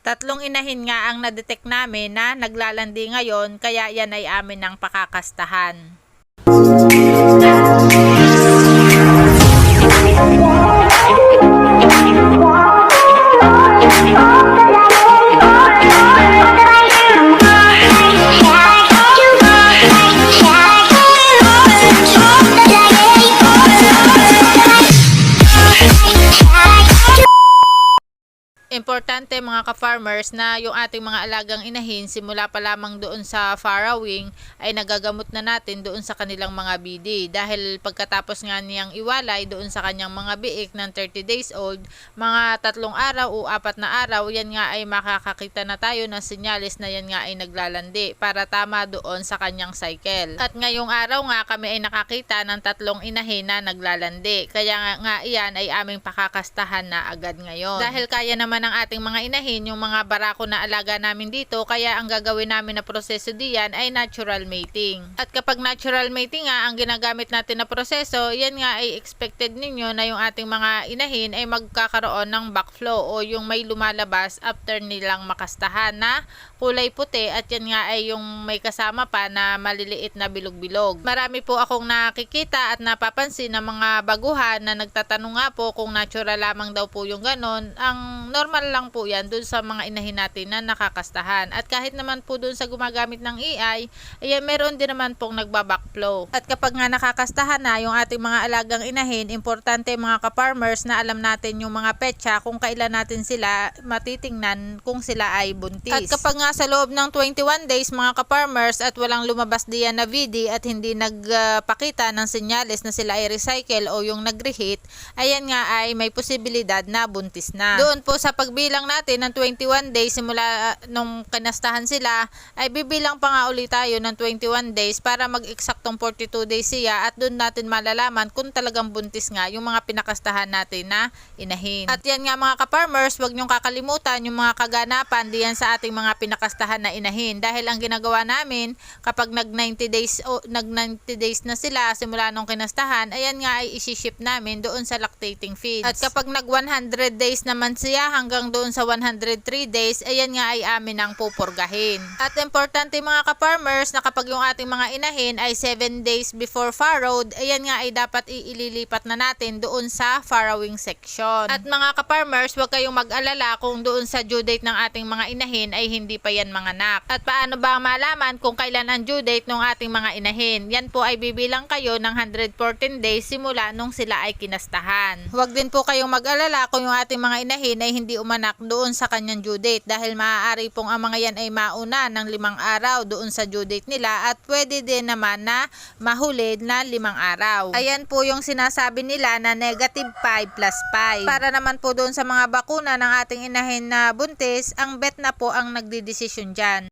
Tatlong inahin nga ang na-detect namin na naglalandi ngayon, kaya yan ay amin ang pakakastahan. Importante mga ka-farmers na yung ating mga alagang inahin simula pa lamang doon sa farrowing ay nagagamot na natin doon sa kanilang mga BD. Dahil pagkatapos nga niyang iwalay doon sa kanyang mga biik ng 30 days old, mga 3 araw o 4 na araw, yan nga ay makakakita na tayo ng sinyalis na yan nga ay naglalandi para tama doon sa kanyang cycle. At ngayong araw nga kami ay nakakita ng 3 inahin na naglalandi. Kaya nga iyan ay aming pakakastahan na agad ngayon. Dahil kaya naman ng ating mga inahin yung mga barako na alaga namin dito, kaya ang gagawin namin na proseso diyan ay natural mating. At kapag natural mating nga ang ginagamit natin na proseso, yan nga ay expected ninyo na yung ating mga inahin ay magkakaroon ng backflow o yung may lumalabas after nilang makastahan na kulay puti, at yan nga ay yung may kasama pa na maliliit na bilog-bilog. Marami po akong nakikita at napapansin ng mga baguhan na nagtatanong nga po kung natural lamang daw po yung ganon. Ang normal lang po yan dun sa mga inahin natin na nakakastahan. At kahit naman po dun sa gumagamit ng AI, ayan, meron din naman pong nagbabackflow. At kapag nga nakakastahan na yung ating mga alagang inahin, importante mga ka-farmers na alam natin yung mga petsa kung kailan natin sila matitingnan kung sila ay buntis. At kapag nga sa loob ng 21 days mga ka-farmers at walang lumabas diyan na VD at hindi nagpakita ng senyales na sila ay recycle o yung nag-reheat, ayan nga ay may posibilidad na buntis na. Doon po sa pagbilang natin ng 21 days simula nung kinastahan sila, ay bibilang pa nga ulit tayo ng 21 days para mag-eksaktong 42 days siya, at doon natin malalaman kung talagang buntis nga yung mga pinakastahan natin na inahin. At yan nga mga ka-farmers, huwag niyong kakalimutan yung mga kaganapan diyan sa ating mga pinakastahan na inahin, dahil ang ginagawa namin kapag nag 90 days na sila simula nung kinastahan, ayan nga ay isi-ship namin doon sa lactating feeds. At kapag nag 100 days naman siya hanggang doon sa 103 days, ayan nga ay amin ang pupurgahin. At importante mga ka-farmers na kapag yung ating mga inahin ay 7 days before farrowed, ayan nga ay dapat ililipat na natin doon sa farrowing section. At mga ka-farmers, huwag kayong mag-alala kung doon sa due date ng ating mga inahin ay hindi pa yan manganak. At paano ba malaman kung kailan ang due date ng ating mga inahin? Yan po ay bibilang kayo ng 114 days simula nung sila ay kinastahan. Huwag din po kayong mag-alala kung yung ating mga inahin ay hindi umanak doon sa kanyang due date, dahil maaari pong ang mga yan ay mauna ng 5 araw doon sa due date nila, at pwede din naman na mahuli na 5 araw. Ayan po yung sinasabi nila na negative 5 plus 5. Para naman po doon sa mga bakuna ng ating inahin na buntis, ang vet na po ang nagdidesisyon dyan.